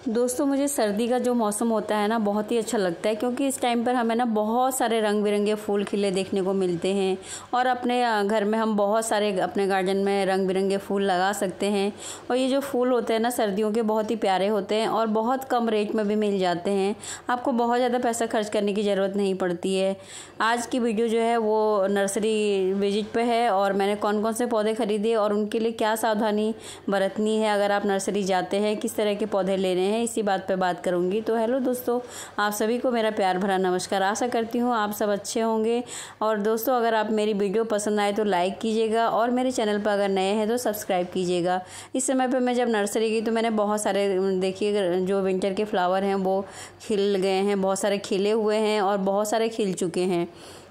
दोस्तों मुझे सर्दी का जो मौसम होता है ना बहुत ही अच्छा लगता है, क्योंकि इस टाइम पर हमें ना बहुत सारे रंग बिरंगे फूल खिले देखने को मिलते हैं और अपने घर में हम बहुत सारे अपने गार्डन में रंग बिरंगे फूल लगा सकते हैं। और ये जो फूल होते हैं ना सर्दियों के बहुत ही प्यारे होते हैं और बहुत कम रेट में भी मिल जाते हैं। आपको बहुत ज़्यादा पैसा खर्च करने की ज़रूरत नहीं पड़ती है। आज की वीडियो जो है वो नर्सरी विजिट पे है और मैंने कौन कौन से पौधे खरीदे और उनके लिए क्या सावधानी बरतनी है अगर आप नर्सरी जाते हैं, किस तरह के पौधे लेने हैं, इसी बात पे बात करूंगी। तो हेलो दोस्तों, आप सभी को मेरा प्यार भरा नमस्कार। आशा करती हूँ आप सब अच्छे होंगे। और दोस्तों अगर आप मेरी वीडियो पसंद आए तो लाइक कीजिएगा और मेरे चैनल पर अगर नए हैं तो सब्सक्राइब कीजिएगा। इस समय पे मैं जब नर्सरी गई तो मैंने बहुत सारे देखिए जो विंटर के फ्लावर हैं वो खिल गए हैं, बहुत सारे खिले हुए हैं और बहुत सारे खिल चुके हैं।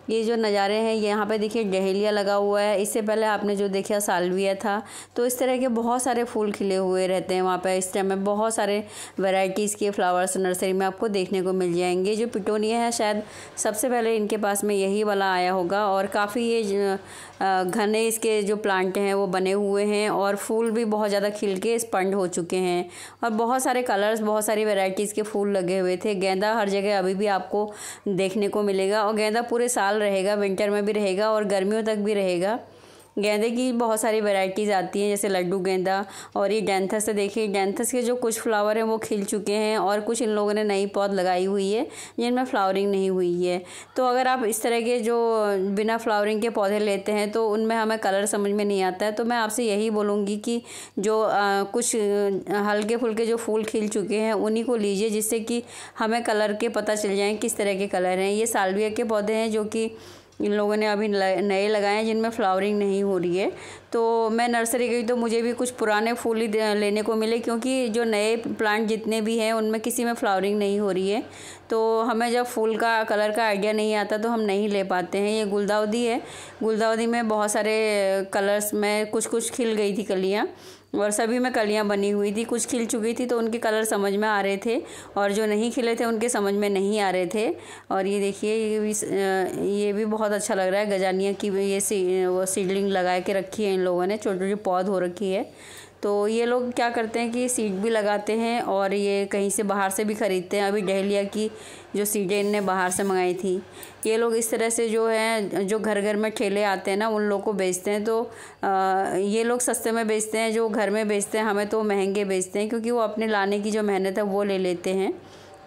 ये जो नज़ारे हैं यहाँ पे देखिए डहेलिया लगा हुआ है। इससे पहले आपने जो देखा साल्विया था। तो इस तरह के बहुत सारे फूल खिले हुए रहते हैं वहाँ पे। इस टाइम में बहुत सारे वैरायटीज़ के फ्लावर्स नर्सरी में आपको देखने को मिल जाएंगे। जो पिटोनिया है शायद सबसे पहले इनके पास में यही वाला आया होगा और काफ़ी ये घने इसके जो प्लांट हैं वो बने हुए हैं और फूल भी बहुत ज़्यादा खिल के स्पंड हो चुके हैं और बहुत सारे कलर्स, बहुत सारी वैरायटीज़ के फूल लगे हुए थे। गेंदा हर जगह अभी भी आपको देखने को मिलेगा और गेंदा पूरे साल रहेगा, विंटर में भी रहेगा और गर्मियों तक भी रहेगा। गेंदे की बहुत सारी वैरायटीज़ आती हैं जैसे लड्डू गेंदा और ये डेंथस है। देखिए डेंथस के जो कुछ फ्लावर हैं वो खिल चुके हैं और कुछ इन लोगों ने नई पौध लगाई हुई है जिनमें फ्लावरिंग नहीं हुई है। तो अगर आप इस तरह के जो बिना फ्लावरिंग के पौधे लेते हैं तो उनमें हमें कलर समझ में नहीं आता है। तो मैं आपसे यही बोलूँगी कि जो कुछ हल्के फुल्के जो फूल खिल चुके हैं उन्हीं को लीजिए, जिससे कि हमें कलर के पता चल जाएँ किस तरह के कलर हैं। ये साल्विया के पौधे हैं जो कि इन लोगों ने अभी नए लगाए हैं जिनमें फ्लावरिंग नहीं हो रही है। तो मैं नर्सरी गई तो मुझे भी कुछ पुराने फूल ही लेने को मिले, क्योंकि जो नए प्लांट जितने भी हैं उनमें किसी में फ्लावरिंग नहीं हो रही है। तो हमें जब फूल का कलर का आइडिया नहीं आता तो हम नहीं ले पाते हैं। ये गुलदाउदी है, गुलदाउदी में बहुत सारे कलर्स में कुछ कुछ खिल गई थी कलियाँ और सभी में कलियां बनी हुई थी। कुछ खिल चुकी थी तो उनके कलर समझ में आ रहे थे और जो नहीं खिले थे उनके समझ में नहीं आ रहे थे। और ये देखिए ये भी बहुत अच्छा लग रहा है। गजानिया की ये वो सीडलिंग लगा के रखी है इन लोगों ने, छोटी छोटी पौध हो रखी है। तो ये लोग क्या करते हैं कि सीड भी लगाते हैं और ये कहीं से बाहर से भी ख़रीदते हैं। अभी डहेलिया की जो सीडें इनने बाहर से मंगाई थी। ये लोग इस तरह से जो है जो घर घर में ठेले आते हैं ना उन लोग को बेचते हैं। तो ये लोग सस्ते में बेचते हैं, जो घर में बेचते हैं हमें तो महंगे बेचते हैं, क्योंकि वो अपने लाने की जो मेहनत है वो ले लेते हैं।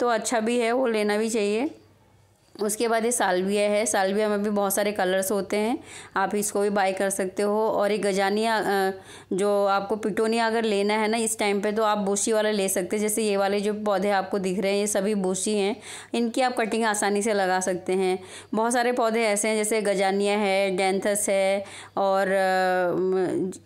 तो अच्छा भी है, वो लेना भी चाहिए। उसके बाद ये साल्विया है। साल्विया में भी बहुत सारे कलर्स होते हैं, आप इसको भी बाय कर सकते हो। और ये गजानिया जो आपको पिटोनिया अगर लेना है ना इस टाइम पे तो आप बूशी वाला ले सकते हैं। जैसे ये वाले जो पौधे आपको दिख रहे हैं ये सभी बूशी हैं, इनकी आप कटिंग आसानी से लगा सकते हैं। बहुत सारे पौधे ऐसे हैं जैसे गजानिया है, डेंथस है और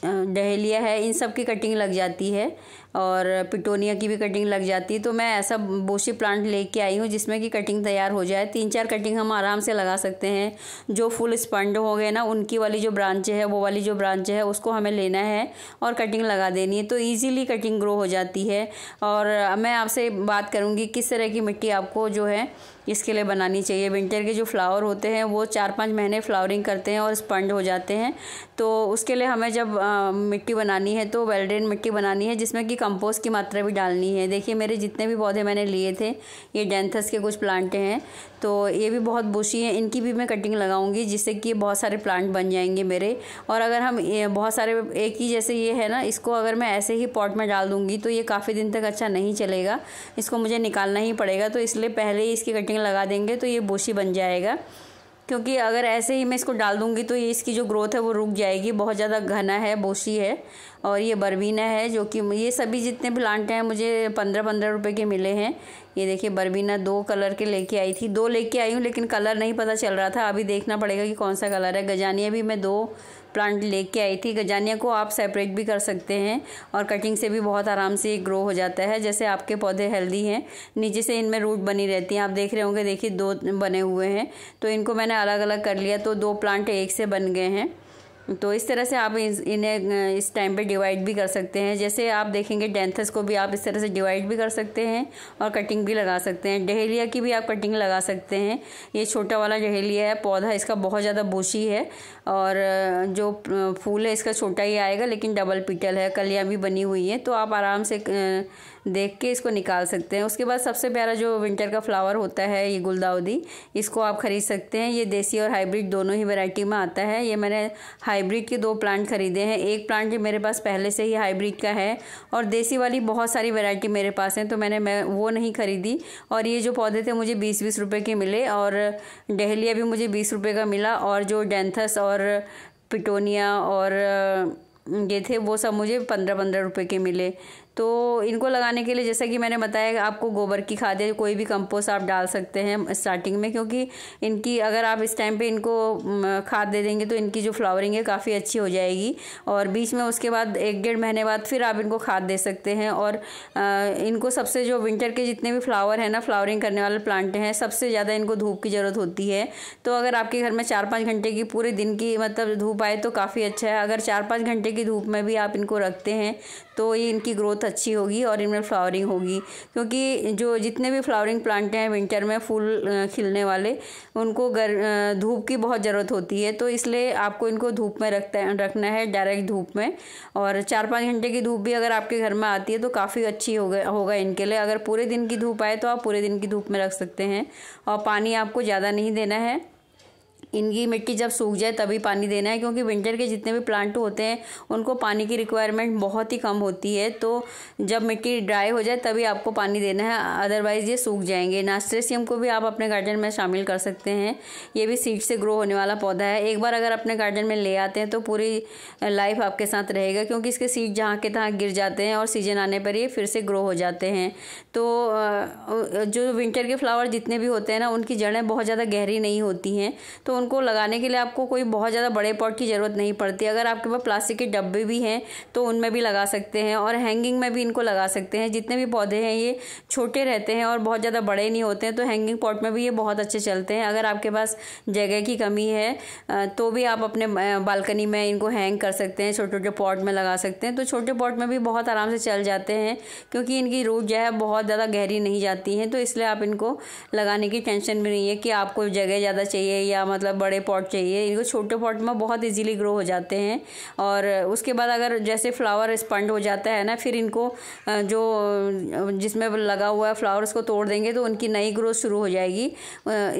डहेलिया है, इन सब की कटिंग लग जाती है और पिटोनिया की भी कटिंग लग जाती है। तो मैं ऐसा बोशी प्लांट लेके आई हूँ जिसमें कि कटिंग तैयार हो जाए। 3-4 कटिंग हम आराम से लगा सकते हैं। जो फुल स्पंड हो गए ना उनकी वाली जो ब्रांच है, वो वाली जो ब्रांच है उसको हमें लेना है और कटिंग लगा देनी है, तो ईजीली कटिंग ग्रो हो जाती है। और मैं आपसे बात करूँगी किस तरह की मिट्टी आपको जो है इसके लिए बनानी चाहिए। विंटर के जो फ्लावर होते हैं वो 4-5 महीने फ्लावरिंग करते हैं और स्पंड हो जाते हैं। तो उसके लिए हमें जब मिट्टी बनानी है तो वेल ड्रेन मिट्टी बनानी है, जिसमें कि कंपोस्ट की मात्रा भी डालनी है। देखिए मेरे जितने भी पौधे मैंने लिए थे ये डेंथस के कुछ प्लांट हैं, तो ये भी बहुत बुशी हैं, इनकी भी मैं कटिंग लगाऊंगी जिससे कि बहुत सारे प्लांट बन जाएंगे मेरे। और अगर हम बहुत सारे एक ही जैसे ये है ना, इसको अगर मैं ऐसे ही पॉट में डाल दूंगी तो ये काफ़ी दिन तक अच्छा नहीं चलेगा, इसको मुझे निकालना ही पड़ेगा। तो इसलिए पहले ही इसकी कटिंग लगा देंगे तो ये बुशी बन जाएगा, क्योंकि अगर ऐसे ही मैं इसको डाल दूंगी तो ये इसकी जो ग्रोथ है वो रुक जाएगी। बहुत ज़्यादा घना है, बोशी है। और ये बरबीना है जो कि ये सभी जितने प्लांट हैं मुझे 15-15 रुपए के मिले हैं। ये देखिए बरबीना 2 कलर के लेके आई थी, 2 लेके आई हूँ लेकिन कलर नहीं पता चल रहा था, अभी देखना पड़ेगा कि कौन सा कलर है। गजानिया भी मैं 2 प्लांट लेके आई थी। गजानिया को आप सेपरेट भी कर सकते हैं और कटिंग से भी बहुत आराम से ग्रो हो जाता है। जैसे आपके पौधे हेल्दी हैं, नीचे से इनमें रूट बनी रहती हैं, आप देख रहे होंगे। देखिए 2 बने हुए हैं, तो इनको मैंने अलग अलग कर लिया तो 2 प्लांट एक से बन गए हैं। तो इस तरह से आप इन्हें इस टाइम पे डिवाइड भी कर सकते हैं। जैसे आप देखेंगे डेंथस को भी आप इस तरह से डिवाइड भी कर सकते हैं और कटिंग भी लगा सकते हैं। डहेलिया की भी आप कटिंग लगा सकते हैं। ये छोटा वाला डहेलिया है, पौधा इसका बहुत ज़्यादा बोशी है और जो फूल है इसका छोटा ही आएगा लेकिन डबल पीटल है, कलियाँ भी बनी हुई हैं। तो आप आराम से देख के इसको निकाल सकते हैं। उसके बाद सबसे प्यारा जो विंटर का फ्लावर होता है ये गुलदाउदी, इसको आप ख़रीद सकते हैं। ये देसी और हाइब्रिड दोनों ही वैरायटी में आता है। ये मैंने हाइब्रिड के 2 प्लांट खरीदे हैं। एक प्लांट मेरे पास पहले से ही हाइब्रिड का है और देसी वाली बहुत सारी वैरायटी मेरे पास हैं, तो मैं वो नहीं खरीदी। और ये जो पौधे थे मुझे 20-20 रुपए के मिले और डहेलिया भी मुझे 20 रुपए का मिला और जो डैंथस और पिटोनिया और ये थे वो सब मुझे 15-15 रुपए के मिले। तो इनको लगाने के लिए जैसा कि मैंने बताया आपको गोबर की खाद या कोई भी कंपोस्ट आप डाल सकते हैं स्टार्टिंग में, क्योंकि इनकी अगर आप इस टाइम पे इनको खाद दे देंगे तो इनकी जो फ्लावरिंग है काफ़ी अच्छी हो जाएगी। और बीच में उसके बाद 1-1.5 महीने बाद फिर आप इनको खाद दे सकते हैं। और इनको सबसे जो विंटर के जितने भी फ्लावर हैं ना, फ्लावरिंग करने वाले प्लांट हैं, सबसे ज़्यादा इनको धूप की ज़रूरत होती है। तो अगर आपके घर में 4-5 घंटे की पूरे दिन की मतलब धूप आए तो काफ़ी अच्छा है। अगर 4-5 घंटे की धूप में भी आप इनको रखते हैं तो ये इनकी ग्रोथ अच्छी होगी और इनमें फ्लावरिंग होगी, क्योंकि जो जितने भी फ्लावरिंग प्लांट हैं विंटर में फूल खिलने वाले, उनको धूप की बहुत ज़रूरत होती है। तो इसलिए आपको इनको धूप में रखना है, डायरेक्ट धूप में। और 4-5 घंटे की धूप भी अगर आपके घर में आती है तो काफ़ी अच्छी होगा इनके लिए। अगर पूरे दिन की धूप आए तो आप पूरे दिन की धूप में रख सकते हैं। और पानी आपको ज़्यादा नहीं देना है, इनकी मिट्टी जब सूख जाए तभी पानी देना है, क्योंकि विंटर के जितने भी प्लांट होते हैं उनको पानी की रिक्वायरमेंट बहुत ही कम होती है। तो जब मिट्टी ड्राई हो जाए तभी आपको पानी देना है, अदरवाइज़ ये सूख जाएंगे। नास्टेसियम को भी आप अपने गार्डन में शामिल कर सकते हैं। ये भी सीड से ग्रो होने वाला पौधा है। एक बार अगर अपने गार्डन में ले आते हैं तो पूरी लाइफ आपके साथ रहेगा, क्योंकि इसके सीड जहाँ के तहाँ गिर जाते हैं और सीजन आने पर ये फिर से ग्रो हो जाते हैं। तो जो विंटर के फ्लावर जितने भी होते हैं ना, उनकी जड़ें बहुत ज़्यादा गहरी नहीं होती हैं, तो उनको लगाने के लिए आपको कोई बहुत ज़्यादा बड़े पॉट की ज़रूरत नहीं पड़ती। अगर आपके पास प्लास्टिक के डब्बे भी हैं तो उनमें भी लगा सकते हैं और हैंगिंग में भी इनको लगा सकते हैं। जितने भी पौधे हैं ये छोटे रहते हैं और बहुत ज़्यादा बड़े नहीं होते हैं, तो हैंगिंग पॉट में भी ये बहुत अच्छे चलते हैं। अगर आपके पास जगह की कमी है तो भी आप अपने बालकनी में इनको हैंग कर सकते हैं, छोटे छोटे पॉट में लगा सकते हैं। तो छोटे पॉट में भी बहुत आराम से चल जाते हैं, क्योंकि इनकी रूट जो है बहुत ज़्यादा गहरी नहीं जाती हैं। तो इसलिए आप इनको लगाने की टेंशन भी नहीं है कि आपको जगह ज़्यादा चाहिए या मतलब बड़े पॉट चाहिए। इनको छोटे पॉट में बहुत इजीली ग्रो हो जाते हैं। और उसके बाद अगर जैसे फ्लावर स्पंड हो जाता है ना, फिर इनको जो जिसमें लगा हुआ है फ्लावर उसको तोड़ देंगे तो उनकी नई ग्रोथ शुरू हो जाएगी।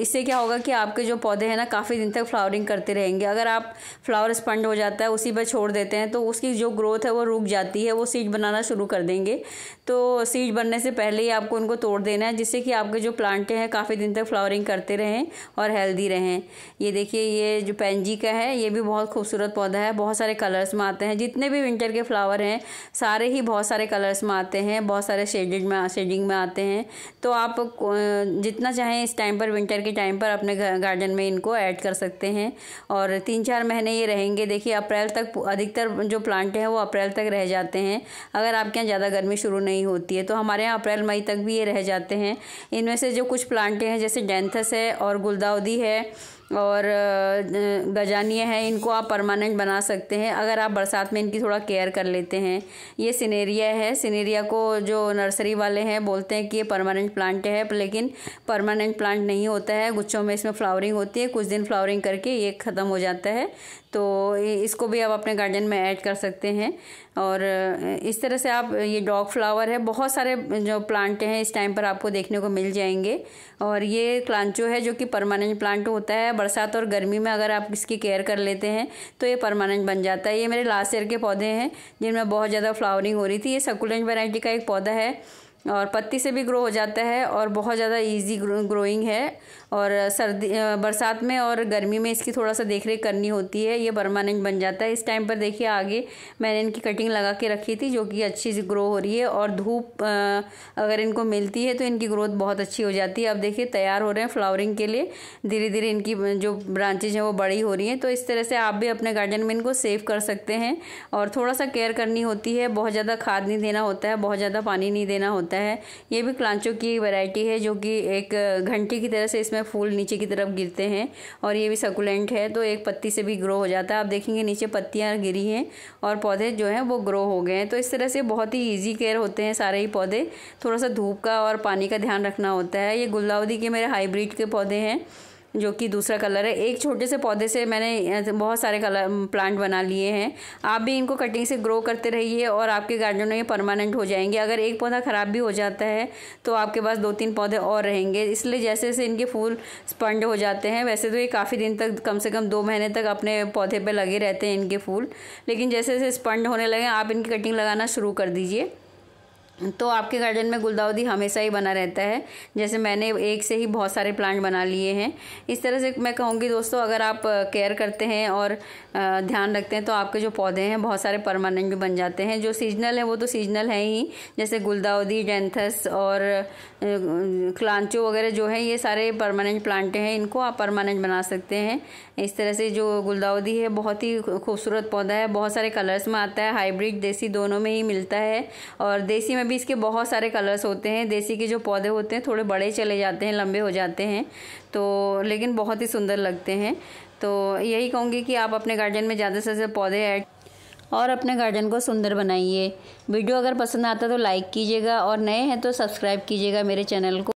इससे क्या होगा कि आपके जो पौधे हैं ना काफ़ी दिन तक फ्लावरिंग करते रहेंगे। अगर आप फ्लावर स्पंड हो जाता है उसी पर छोड़ देते हैं तो उसकी जो ग्रोथ है वो रुक जाती है, वो सीड बनाना शुरू कर देंगे। तो सीड बनने से पहले ही आपको उनको तोड़ देना है, जिससे कि आपके जो प्लांट हैं काफ़ी दिन तक फ्लावरिंग करते रहें और हेल्दी रहें। ये देखिए, ये जो पैंजी का है ये भी बहुत खूबसूरत पौधा है, बहुत सारे कलर्स में आते हैं। जितने भी विंटर के फ्लावर हैं सारे ही बहुत सारे कलर्स में आते हैं, बहुत सारे शेडिंग में आते हैं। तो आप जितना चाहें इस टाइम पर, विंटर के टाइम पर अपने गार्डन में इनको ऐड कर सकते हैं और 3-4 महीने ये रहेंगे। देखिए अप्रैल तक अधिकतर जो प्लांट हैं वो अप्रैल तक रह जाते हैं, अगर आपके यहाँ ज़्यादा गर्मी शुरू नहीं होती है। तो हमारे यहाँ अप्रैल मई तक भी ये रह जाते हैं। इनमें से जो कुछ प्लांट हैं जैसे डैंथस है और गुलदाउदी है और गजानिया है, इनको आप परमानेंट बना सकते हैं अगर आप बरसात में इनकी थोड़ा केयर कर लेते हैं। ये सिनेरिया है, सिनेरिया को जो नर्सरी वाले हैं बोलते हैं कि ये परमानेंट प्लांट है, लेकिन परमानेंट प्लांट नहीं होता है। गुच्छों में इसमें फ्लावरिंग होती है, कुछ दिन फ्लावरिंग करके ये ख़त्म हो जाता है। तो इसको भी आप अपने गार्डन में ऐड कर सकते हैं। और इस तरह से आप, ये डॉग फ्लावर है, बहुत सारे जो प्लांट हैं इस टाइम पर आपको देखने को मिल जाएंगे। और ये क्लांचो है जो कि परमानेंट प्लांट होता है। बरसात और गर्मी में अगर आप इसकी केयर कर लेते हैं तो ये परमानेंट बन जाता है। ये मेरे लास्ट ईयर के पौधे हैं जिनमें बहुत ज़्यादा फ्लावरिंग हो रही थी। ये सकुलेंट वैरायटी का एक पौधा है और पत्ती से भी ग्रो हो जाता है और बहुत ज़्यादा इजी ग्रोइंग है। और बरसात में और गर्मी में इसकी थोड़ा सा देखरेख करनी होती है, ये परमानेंट बन जाता है। इस टाइम पर देखिए आगे मैंने इनकी कटिंग लगा के रखी थी जो कि अच्छी सी ग्रो हो रही है और धूप अगर इनको मिलती है तो इनकी ग्रोथ बहुत अच्छी हो जाती है। अब देखिए तैयार हो रहे हैं फ्लावरिंग के लिए, धीरे धीरे इनकी जो ब्रांचेज हैं वो बड़ी हो रही हैं। तो इस तरह से आप भी अपने गार्डन में इनको सेव कर सकते हैं और थोड़ा सा केयर करनी होती है। बहुत ज़्यादा खाद नहीं देना होता है, बहुत ज़्यादा पानी नहीं देना होता है। ये भी क्लांचो की वैरायटी है जो कि एक घंटी की तरह से इसमें फूल नीचे की तरफ गिरते हैं और ये भी सकुलेंट है, तो एक पत्ती से भी ग्रो हो जाता है। आप देखेंगे नीचे पत्तियां गिरी हैं और पौधे जो हैं वो ग्रो हो गए हैं। तो इस तरह से बहुत ही इजी केयर होते हैं सारे ही पौधे। थोड़ा सा धूप का और पानी का ध्यान रखना होता है। ये गुलदाउदी के मेरे हाइब्रिड के पौधे हैं जो कि दूसरा कलर है। एक छोटे से पौधे से मैंने बहुत सारे कलर प्लांट बना लिए हैं। आप भी इनको कटिंग से ग्रो करते रहिए और आपके गार्डन में ये परमानेंट हो जाएंगे। अगर एक पौधा ख़राब भी हो जाता है तो आपके पास 2-3 पौधे और रहेंगे। इसलिए जैसे जैसे इनके फूल स्पंड हो जाते हैं, वैसे तो ये काफ़ी दिन तक, कम से कम 2 महीने तक अपने पौधे पर लगे रहते हैं इनके फूल, लेकिन जैसे जैसे स्पंड होने लगे आप इनकी कटिंग लगाना शुरू कर दीजिए, तो आपके गार्डन में गुलदाउदी हमेशा ही बना रहता है। जैसे मैंने एक से ही बहुत सारे प्लांट बना लिए हैं। इस तरह से मैं कहूँगी दोस्तों, अगर आप केयर करते हैं और ध्यान रखते हैं तो आपके जो पौधे हैं बहुत सारे परमानेंट भी बन जाते हैं। जो सीजनल है वो तो सीजनल है ही, जैसे गुलदाउदी, डेंथस और क्लांचो वगैरह जो है ये सारे परमानेंट प्लांट हैं, इनको आप परमानेंट बना सकते हैं। इस तरह से जो गुलदाउदी है बहुत ही खूबसूरत पौधा है, बहुत सारे कलर्स में आता है, हाइब्रिड देसी दोनों में ही मिलता है। और देसी में भी इसके बहुत सारे कलर्स होते हैं। देसी के जो पौधे होते हैं थोड़े बड़े चले जाते हैं, लंबे हो जाते हैं, तो लेकिन बहुत ही सुंदर लगते हैं। तो यही कहूँगी कि आप अपने गार्डन में ज़्यादा से ज़्यादा पौधे ऐड और अपने गार्डन को सुंदर बनाइए। वीडियो अगर पसंद आता तो लाइक कीजिएगा और नए हैं तो सब्सक्राइब कीजिएगा मेरे चैनल को।